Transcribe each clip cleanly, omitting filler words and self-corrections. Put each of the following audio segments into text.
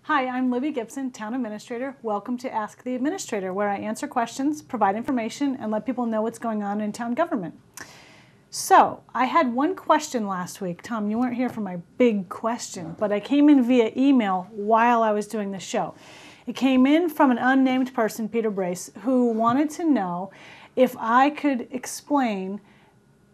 Hi, I'm Libby Gibson, Town Administrator. Welcome to Ask the Administrator, where I answer questions, provide information, and let people know what's going on in town government. So, I had one question last week. Tom, you weren't here for my big question, but I came in via email while I was doing the show. It came in from an unnamed person, Peter Brace, who wanted to know if I could explain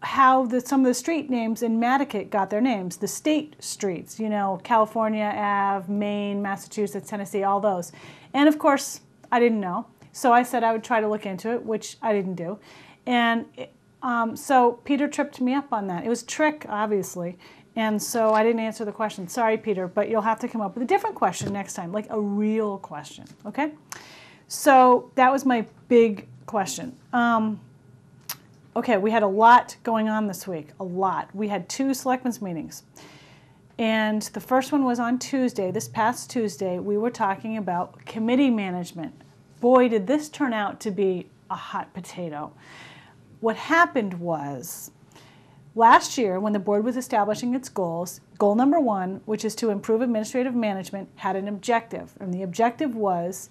how some of the street names in Matticat got their names, the state streets, you know, California Ave, Maine, Massachusetts, Tennessee, all those. And of course, I didn't know. So I said I would try to look into it, which I didn't do. And so Peter tripped me up on that. It was a trick, obviously. And so I didn't answer the question. Sorry, Peter, but you'll have to come up with a different question next time, like a real question, okay? So that was my big question. Okay, we had a lot going on this week, a lot. We had 2 selectmen's meetings. And the first one was on Tuesday, this past Tuesday. We were talking about committee management. Boy, did this turn out to be a hot potato. What happened was, last year when the board was establishing its goals, goal number 1, which is to improve administrative management, had an objective. And the objective was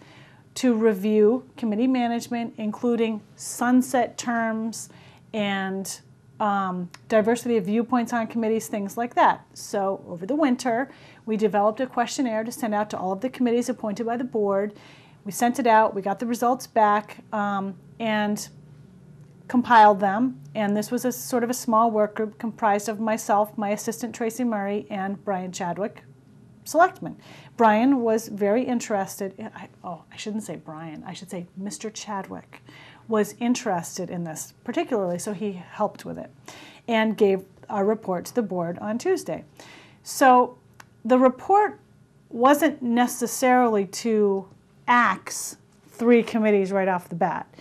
to review committee management, including sunset terms, and diversity of viewpoints on committees, things like that. So over the winter, we developed a questionnaire to send out to all of the committees appointed by the board. We sent it out, we got the results back, and compiled them. And this was a sort of a small work group comprised of myself, my assistant Tracy Murray, and Brian Chadwick, selectman. Brian was very interested in, I shouldn't say Brian, I should say Mr. Chadwick was interested in this particularly, so he helped with it and gave our report to the board on Tuesday. So the report wasn't necessarily to axe 3 committees right off the bat.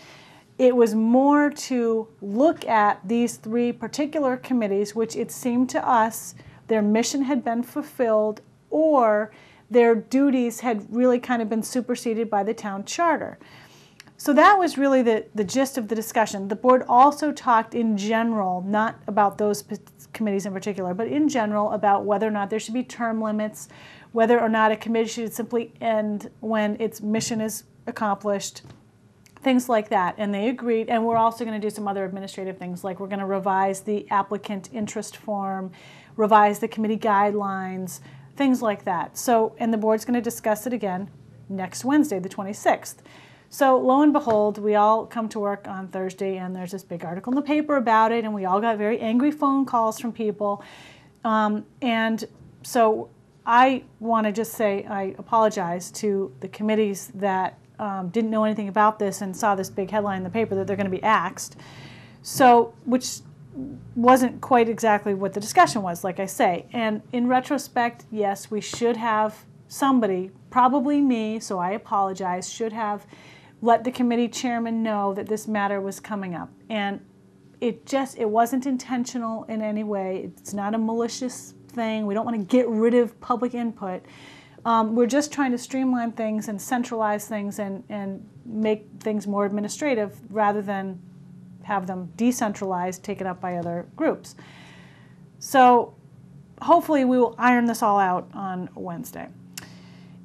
It was more to look at these 3 particular committees, which it seemed to us their mission had been fulfilled or their duties had really kind of been superseded by the town charter. So that was really the gist of the discussion. The board also talked in general, not about those committees in particular, but in general about whether or not there should be term limits, whether or not a committee should simply end when its mission is accomplished, things like that. And they agreed, and we're also going to do some other administrative things, like we're going to revise the applicant interest form, revise the committee guidelines, things like that. So, and the board's going to discuss it again next Wednesday, the 26th. So lo and behold, we all come to work on Thursday, and there's this big article in the paper about it, and we all got very angry phone calls from people. And so I want to just say I apologize to the committees that didn't know anything about this and saw this big headline in the paper that they're going to be axed. So, which wasn't quite exactly what the discussion was, like I say. And in retrospect, yes, we should have somebody, probably me, so I apologize, should have let the committee chairman know that this matter was coming up. And it wasn't intentional in any way. It's not a malicious thing. We don't want to get rid of public input. We're just trying to streamline things and centralize things and make things more administrative rather than have them decentralized, taken up by other groups. So hopefully we will iron this all out on Wednesday.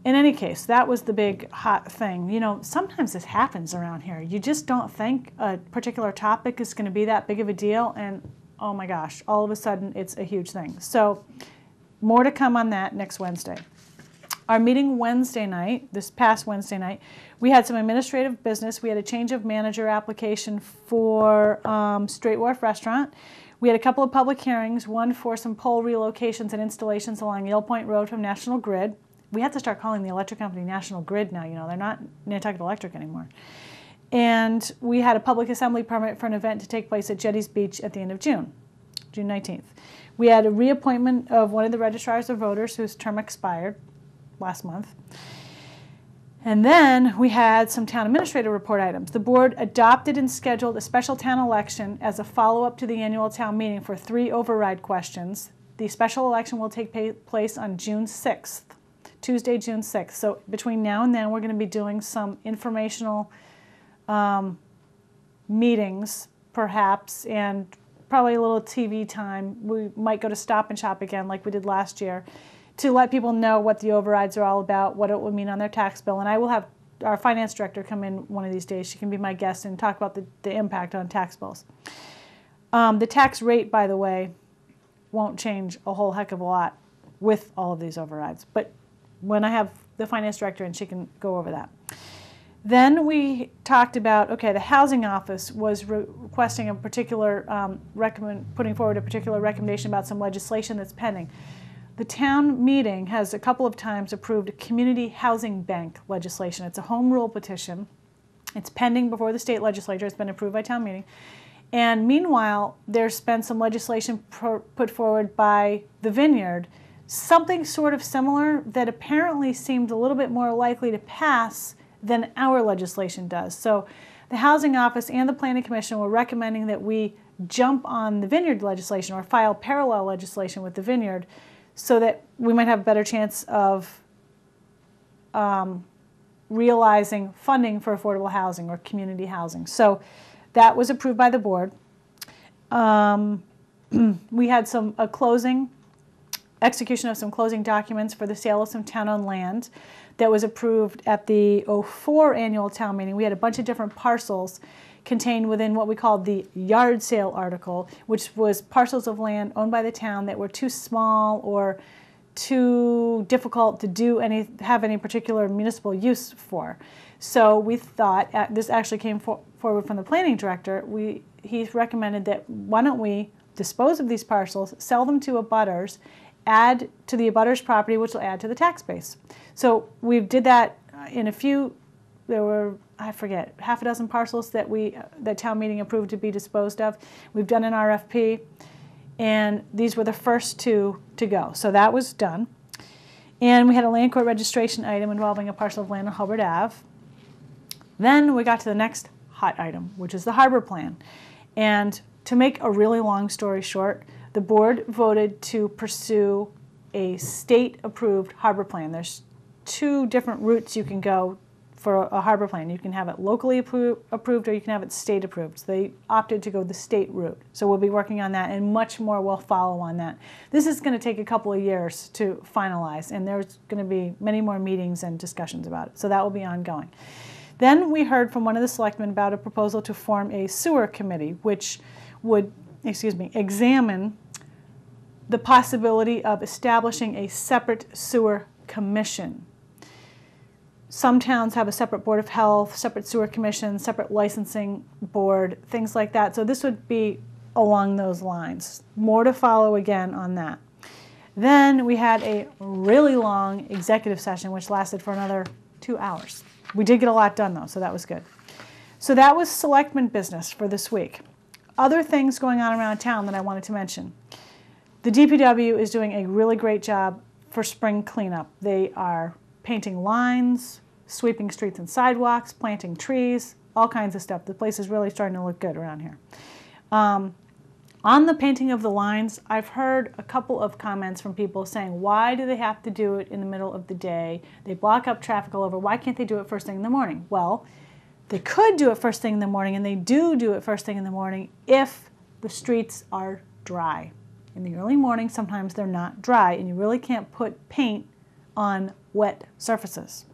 In any case, that was the big hot thing. You know, sometimes this happens around here. You just don't think a particular topic is going to be that big of a deal, and oh my gosh, all of a sudden it's a huge thing. So more to come on that next Wednesday. Our meeting Wednesday night, this past Wednesday night, we had some administrative business. We had a change of manager application for Straight Wharf Restaurant. We had a couple of public hearings, one for some pole relocations and installations along Yale Point Road from National Grid. We have to start calling the electric company National Grid now, you know, they're not Nantucket Electric anymore. And we had a public assembly permit for an event to take place at Jetty's Beach at the end of June 19th. We had a reappointment of one of the registrars of voters whose term expired last month. And then we had some town administrator report items. The board adopted and scheduled a special town election as a follow-up to the annual town meeting for 3 override questions. The special election will take place on June 6th. Tuesday, June 6th. So between now and then, we're going to be doing some informational meetings, perhaps, and probably a little TV time. We might go to Stop and Shop again like we did last year to let people know what the overrides are all about, what it will mean on their tax bill. And I will have our finance director come in one of these days. She can be my guest and talk about the impact on tax bills. The tax rate, by the way, won't change a whole heck of a lot with all of these overrides. But when I have the finance director in, she can go over that. Then we talked about, okay, the housing office was requesting a particular, putting forward a particular recommendation about some legislation that's pending. The town meeting has a couple of times approved a community housing bank legislation. It's a home rule petition. It's pending before the state legislature. It's been approved by town meeting. And meanwhile, there's been some legislation put forward by the Vineyard, something sort of similar that apparently seemed a little bit more likely to pass than our legislation does. So the Housing Office and the Planning Commission were recommending that we jump on the Vineyard legislation or file parallel legislation with the Vineyard so that we might have a better chance of realizing funding for affordable housing or community housing. So that was approved by the board. We had a closing, execution of some closing documents for the sale of some town-owned land that was approved at the '04 annual town meeting. We had a bunch of different parcels contained within what we called the yard sale article, which was parcels of land owned by the town that were too small or too difficult to have any particular municipal use for. So we thought, this actually came forward from the planning director, he recommended that why don't we dispose of these parcels, sell them to abutters, add to the abutters property, which will add to the tax base. So we did that in there were, I forget, half a dozen parcels that town meeting approved to be disposed of. We've done an RFP, and these were the first two to go. So that was done. And we had a land court registration item involving a parcel of land on Hubbard Ave. Then we got to the next hot item, which is the harbor plan. And to make a really long story short, the board voted to pursue a state-approved harbor plan. There's two different routes you can go for a harbor plan. You can have it locally approved or you can have it state approved. So they opted to go the state route. So we'll be working on that, and much more will follow on that. This is going to take a couple of years to finalize, and there's going to be many more meetings and discussions about it. So that will be ongoing. Then we heard from one of the selectmen about a proposal to form a sewer committee, which would, examine the possibility of establishing a separate sewer commission. Some towns have a separate board of health, separate sewer commission, separate licensing board, things like that. So this would be along those lines. More to follow again on that. Then we had a really long executive session, which lasted for another 2 hours. We did get a lot done, though, so that was good. So that was selectmen business for this week. Other things going on around town that I wanted to mention. The DPW is doing a really great job for spring cleanup. They are painting lines, sweeping streets and sidewalks, planting trees, all kinds of stuff. The place is really starting to look good around here. On the painting of the lines, I've heard a couple of comments from people saying, why do they have to do it in the middle of the day? They block up traffic all over. Why can't they do it first thing in the morning? Well, they could do it first thing in the morning, and they do it first thing in the morning if the streets are dry. In the early morning, sometimes they're not dry, and you really can't put paint on wet surfaces.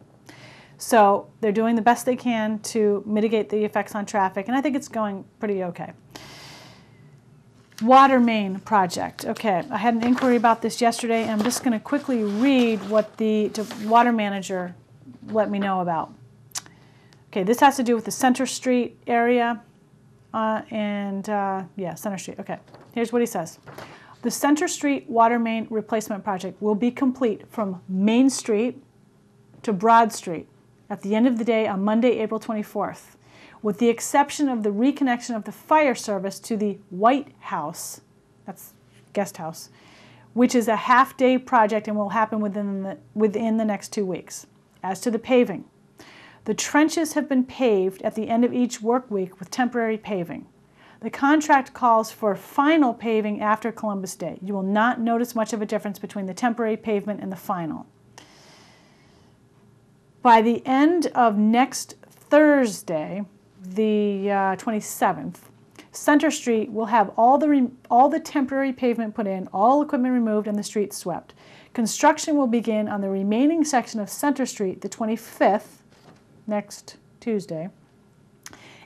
So they're doing the best they can to mitigate the effects on traffic, and I think it's going pretty okay. Water main project. Okay, I had an inquiry about this yesterday, and I'm just going to quickly read what the water manager let me know about. Okay, this has to do with the Center Street area, yeah, Center Street. Okay, here's what he says. The Center Street water main replacement project will be complete from Main Street to Broad Street at the end of the day on Monday, April 24th, with the exception of the reconnection of the fire service to the White House, that's guest house, which is a half-day project and will happen within the next 2 weeks. As to the paving, the trenches have been paved at the end of each work week with temporary paving. The contract calls for final paving after Columbus Day. You will not notice much of a difference between the temporary pavement and the final. By the end of next Thursday, the 27th, Center Street will have all the temporary pavement put in, all equipment removed, and the streets swept. Construction will begin on the remaining section of Center Street the 25th, next Tuesday,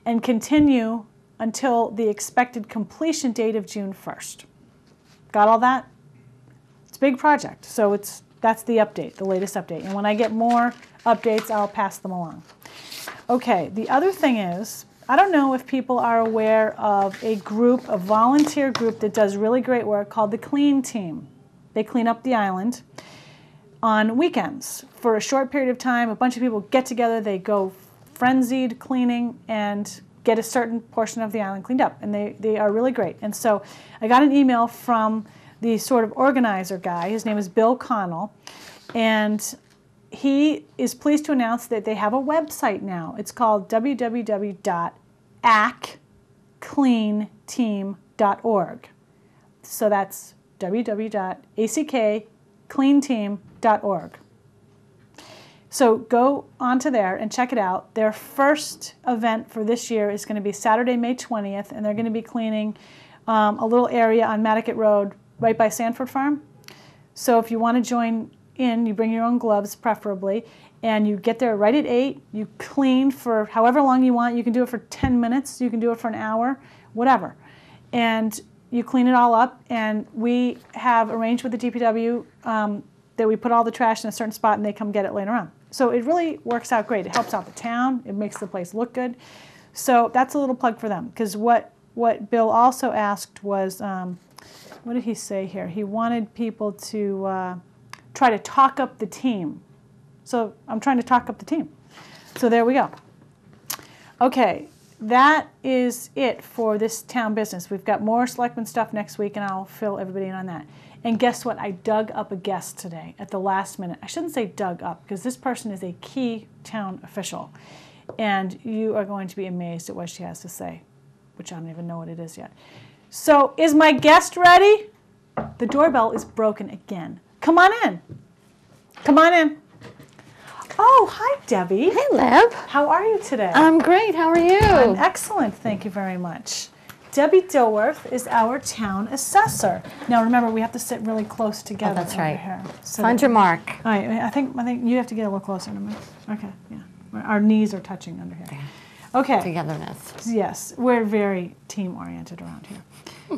and continue until the expected completion date of June 1st. Got all that? It's a big project, so that's the update, the latest update. And when I get more updates, I'll pass them along. Okay, the other thing is, I don't know if people are aware of a volunteer group that does really great work called the Clean Team. They clean up the island on weekends. For a short period of time, a bunch of people get together, they go frenzied cleaning and get a certain portion of the island cleaned up. And they are really great. And so I got an email from the sort of organizer guy. His name is Bill Connell. And he is pleased to announce that they have a website now. It's called www.accleanteam.org. So that's www.accleanteam.org. So go onto there and check it out. Their first event for this year is going to be Saturday, May 20th, and they're going to be cleaning a little area on Matticat Road right by Sanford Farm. So if you want to join in, you bring your own gloves preferably, and you get there right at 8. You clean for however long you want. You can do it for 10 minutes. You can do it for an hour, whatever. And you clean it all up, and we have arranged with the DPW that we put all the trash in a certain spot and they come get it later on. So it really works out great. It helps out the town. It makes the place look good. So that's a little plug for them, because what Bill also asked was, what did he say here? He wanted people to try to talk up the team. So I'm trying to talk up the team. So there we go. Okay, that is it for this town business. We've got more selectmen stuff next week, and I'll fill everybody in on that. And guess what? I dug up a guest today at the last minute. I shouldn't say dug up, because this person is a key town official. And you are going to be amazed at what she has to say, which I don't even know what it is yet. So is my guest ready? The doorbell is broken again. Come on in. Come on in. Oh, hi, Debbie. Hey, Lib. How are you today? I'm great. How are you? I'm excellent. Thank you very much. Debbie Dilworth is our town assessor. Now, remember, we have to sit really close together. Oh, that's right. Here, so Find your mark. All right. I think you have to get a little closer to me. Okay. Yeah. Our knees are touching under here. Okay. Togetherness. Yes. We're very team-oriented around here.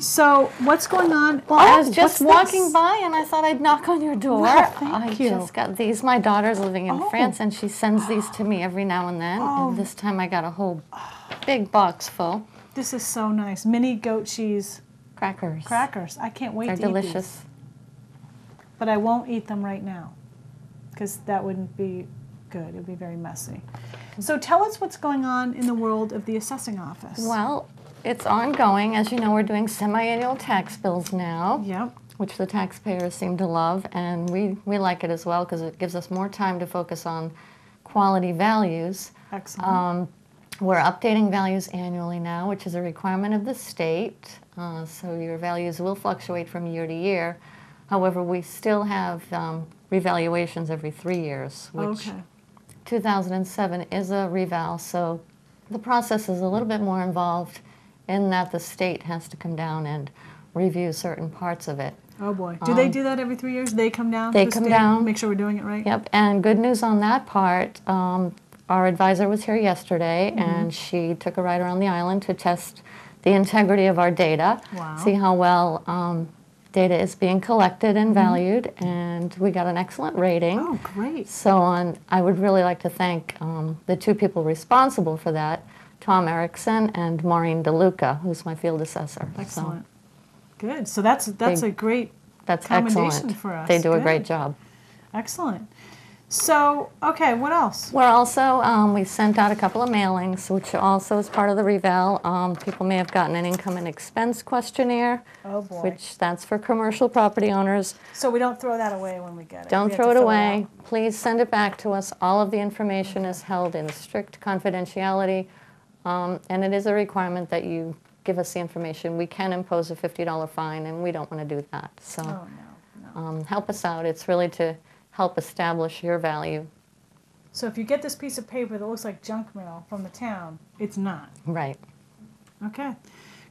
So, what's going on? Well, I was just walking by and I thought I'd knock on your door. Well, thank you. I just got these. My daughter's living in France and she sends these to me every now and then. And this time I got a whole big box full. This is so nice. Mini goat cheese crackers. Crackers. I can't wait to eat these. They're delicious. But I won't eat them right now, because that wouldn't be good. It would be very messy. So tell us what's going on in the world of the assessing office. Well, it's ongoing. As you know, we're doing semi-annual tax bills now. Yep. Which the taxpayers seem to love, and we like it as well because it gives us more time to focus on quality values. Excellent. We're updating values annually now, which is a requirement of the state. So your values will fluctuate from year to year. However, we still have revaluations every 3 years, which 2007 is a reval. So the process is a little bit more involved in that the state has to come down and review certain parts of it. Oh boy. Do they do that every 3 years? They come down? They come down. Make sure we're doing it right? Yep. And good news on that part. Our advisor was here yesterday, and she took a ride around the island to test the integrity of our data, see how well data is being collected and valued, and we got an excellent rating. Oh, great. So I would really like to thank the two people responsible for that, Tom Erickson and Maureen DeLuca, who's my field assessor. Excellent. Good. So that's a great commendation for us. They do a great job. Excellent. So, okay, what else? We're also, we sent out a couple of mailings, which also is part of the reval. People may have gotten an income and expense questionnaire, which that's for commercial property owners. So we don't throw that away when we get it? Don't throw it away. Please send it back to us. All of the information is held in strict confidentiality, and it is a requirement that you give us the information. We can impose a $50 fine, and we don't want to do that. So help us out. It's really to help establish your value. So if you get this piece of paper that looks like junk mail from the town, it's not. Right. Okay.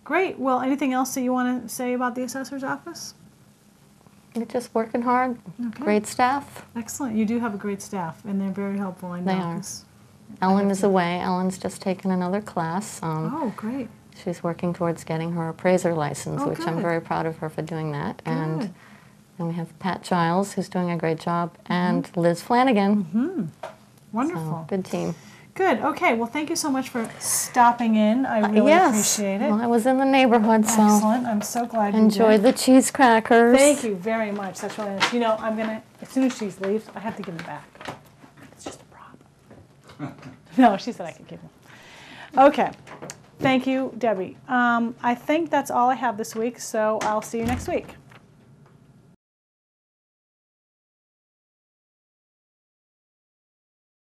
Great. Well, anything else that you want to say about the assessor's office? We're just working hard. Okay. Great staff. Excellent. You do have a great staff, and they're very helpful, I know. They are. 'Cause Ellen is away. Ellen's just taken another class. oh, great. She's working towards getting her appraiser license, Oh, which I'm good. very proud of her for doing that. Good. And we have Pat Giles, who's doing a great job, and Liz Flanagan. Wonderful. So, good team. Good. Okay. Well, thank you so much for stopping in. I really appreciate it. Well, I was in the neighborhood, so Excellent. I'm so glad you enjoy did. the cheese crackers. Thank you very much. That's really nice. You know, I'm gonna as soon as she leaves, I have to give them back. It's just a prop. No, she said I could give them. Okay. Thank you, Debbie. I think that's all I have this week, so I'll see you next week.